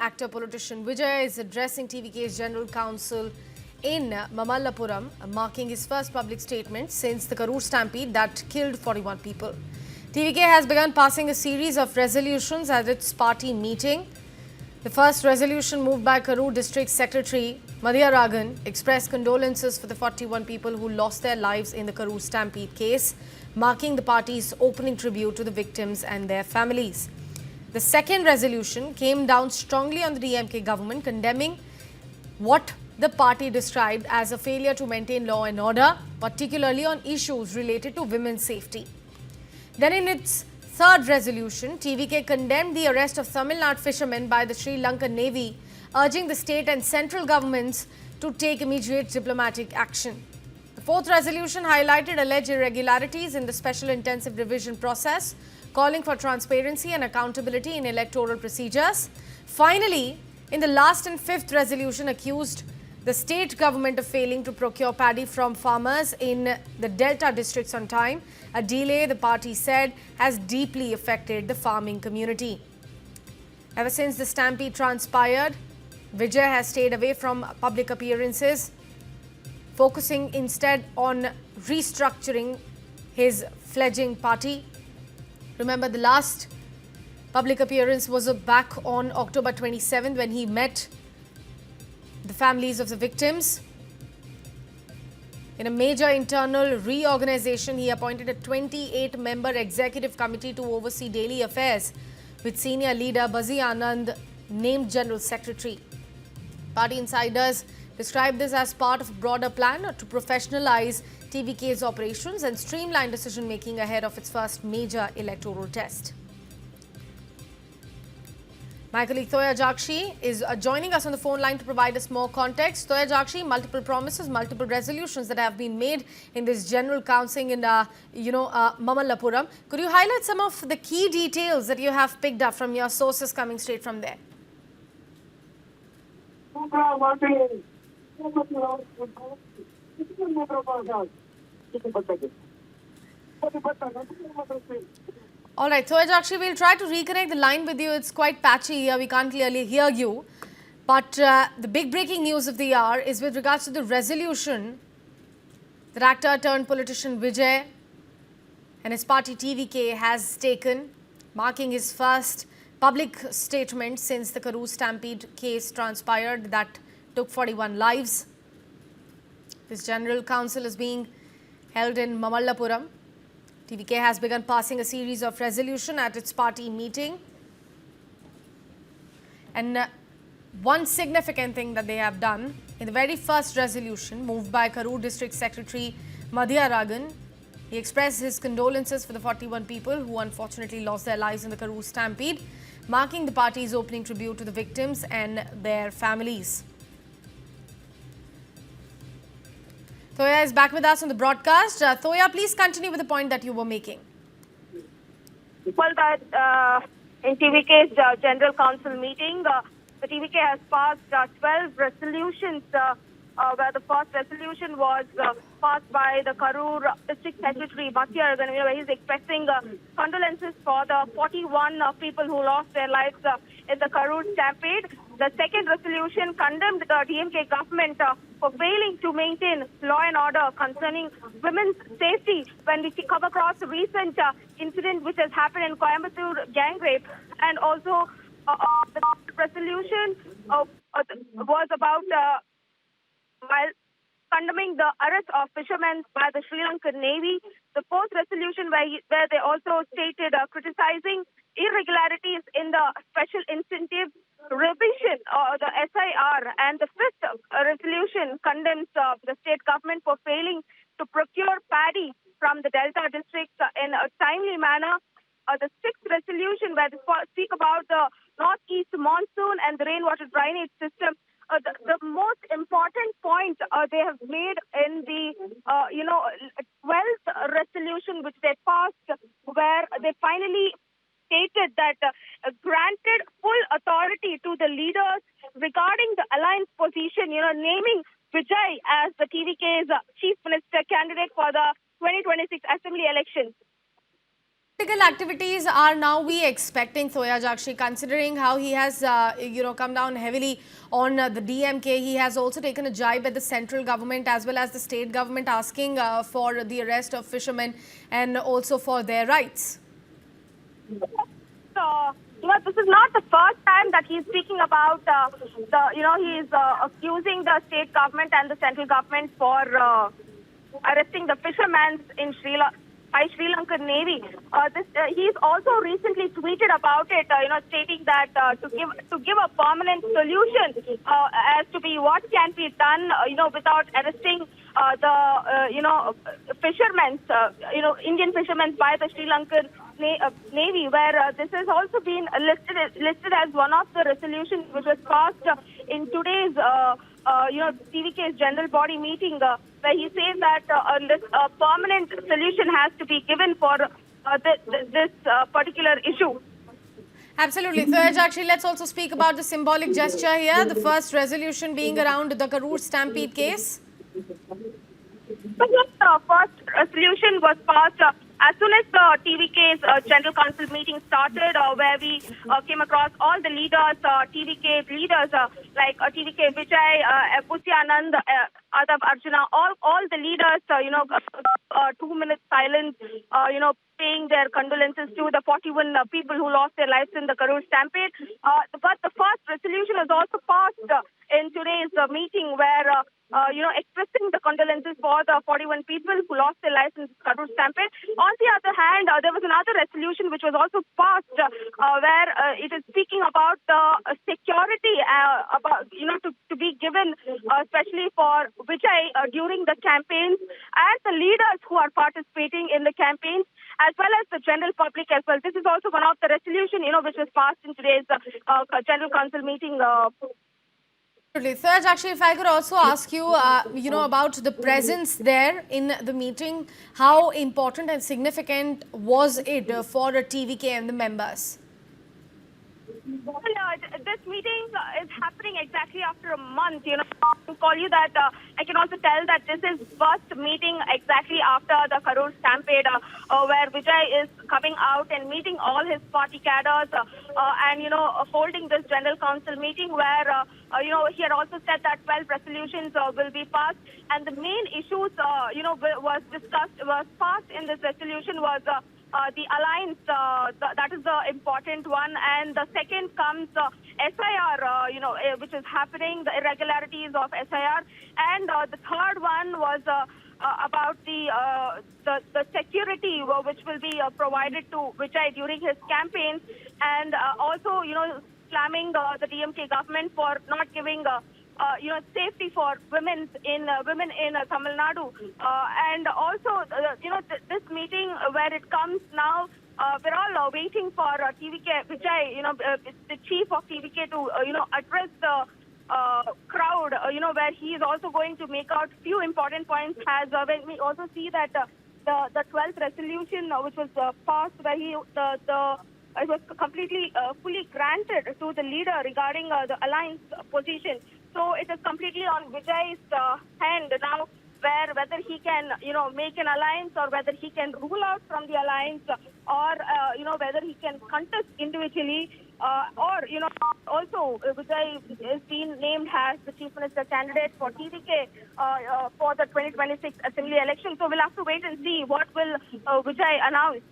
actor politician Vijay is addressing TVK's General Council in Mamallapuram, marking his first public statement since the Karur Stampede that killed 41 people. TVK has begun passing a series of resolutions at its party meeting. The first resolution, moved by Karur District Secretary Madhyaragan, expressed condolences for the 41 people who lost their lives in the Karur Stampede case, marking the party's opening tribute to the victims and their families. The second resolution came down strongly on the DMK government, condemning what the party described as a failure to maintain law and order, particularly on issues related to women's safety. Then in its third resolution, TVK condemned the arrest of Tamil Nadu fishermen by the Sri Lanka Navy, urging the state and central governments to take immediate diplomatic action. The fourth resolution highlighted alleged irregularities in the special intensive revision process, calling for transparency and accountability in electoral procedures. Finally, in the last and fifth resolution, accused the state government of failing to procure paddy from farmers in the Delta districts on time, a delay the party said has deeply affected the farming community. Ever since the stampede transpired, Vijay has stayed away from public appearances, focusing instead on restructuring his fledgling party. Remember, the last public appearance was back on October 27th when he met the families of the victims. In a major internal reorganization, he appointed a 28-member executive committee to oversee daily affairs, with senior leader Bussy Anand named General Secretary. Party insiders described this as part of a broader plan to professionalize TVK's operations and streamline decision-making ahead of its first major electoral test. My colleague Toya Jakshi is joining us on the phone line to provide us more context. Toya Jakshi, multiple promises, multiple resolutions that have been made in this general council in, Mamallapuram. Could you highlight some of the key details that you have picked up from your sources coming straight from there? All right, Toya Jakshi, we'll try to reconnect the line with you. It's quite patchy here. We can't clearly hear you. But the big breaking news of the hour is with regards to the resolution that actor turned politician Vijay and his party TVK has taken, marking his first public statement since the Karur Stampede case transpired that took 41 lives. This General Council is being held in Mamallapuram. TVK has begun passing a series of resolutions at its party meeting. And one significant thing that they have done, in the very first resolution moved by Karur District Secretary Madhyaragan, he expressed his condolences for the 41 people who unfortunately lost their lives in the Karur Stampede, marking the party's opening tribute to the victims and their families. Toya is back with us on the broadcast. Toya, please continue with the point that you were making. Well, that in TVK's General Council meeting, the TVK has passed 12 resolutions, where the first resolution was passed by the Karur District Secretary Madhyaragan, where he is expressing condolences for the 41 people who lost their lives in the Karur Stampede. The second resolution condemned the DMK government for failing to maintain law and order concerning women's safety when we come across a recent incident which has happened in Coimbatore gang rape. And also the resolution was about while condemning the arrest of fishermen by the Sri Lanka Navy. The fourth resolution where they also stated criticizing irregularities in the special incentive revision, the SIR, and the fifth resolution condemns the state government for failing to procure paddy from the Delta districts in a timely manner. The sixth resolution where they speak about the northeast monsoon and the rainwater drainage system. The most important point they have made in the 12th resolution which they passed, where they finally stated that granted full authority to the leaders regarding the alliance position, naming Vijay as the TVK's chief minister candidate for the 2026 assembly elections. Political activities are now we expecting Thoya Jakshi, considering how he has come down heavily on the DMK. He has also taken a jibe at the central government as well as the state government, asking for the arrest of fishermen and also for their rights. This is not the first time that he's speaking about he's accusing the state government and the central government for arresting the fishermen in by Sri Lankan Navy. He's also recently tweeted about it, stating that to give a permanent solution as to be what can be done, without arresting fishermen, Indian fishermen by the Sri Lankan Navy, where this has also been listed as one of the resolutions which was passed in today's TVK's general body meeting, where he says that a permanent solution has to be given for this particular issue. Absolutely. Thoya Jakshi, let's also speak about the symbolic gesture here, the first resolution being around the Karur Stampede case. The first resolution was passed as soon as the TVK's General Council meeting started, where we came across all the leaders, TVK leaders like TVK Vijay, Bussy Anand, Adav Arjuna, all the leaders, 2 minutes silence, paying their condolences to the 41 people who lost their lives in the Karur Stampede. But the first resolution was also passed in today's meeting, where expressing the condolences for the 41 people who lost their lives in Karur Stampede. On the other hand, there was another resolution which was also passed, where it is speaking about the security, to be given, especially for Vijay during the campaigns, and the leaders who are participating in the campaigns, as well as the general public as well. This is also one of the resolution, which was passed in today's General Council meeting. Thoya Jakshi, if I could also ask you, about the presence there in the meeting, how important and significant was it for TVK and the members? Well, this meeting is happening exactly after a month. To call you that, I can also tell that this is first meeting exactly after the Karur Stampede, where Vijay is coming out and meeting all his party cadres, and holding this General Council meeting where he had also said that 12 resolutions will be passed, and the main issues was passed in this resolution was the alliance, that is the important one, and the second comes SIR, which is happening, the irregularities of SIR, and the third one was about the security which will be provided to Vijay during his campaigns, and also slamming the DMK government for not giving safety for women in Tamil Nadu, and also this meeting where it comes now, we're all waiting for TVK Vijay, the chief of TVK, to address the crowd, where he is also going to make out few important points. As when we also see that the 12th resolution which was passed, where it was completely fully granted to the leader regarding the alliance position. So it is completely on Vijay's hand now, whether he can, make an alliance, or whether he can rule out from the alliance, or, whether he can contest individually, or, also Vijay is being named as the Chief Minister candidate for TVK for the 2026 Assembly election. So we'll have to wait and see what will Vijay announce.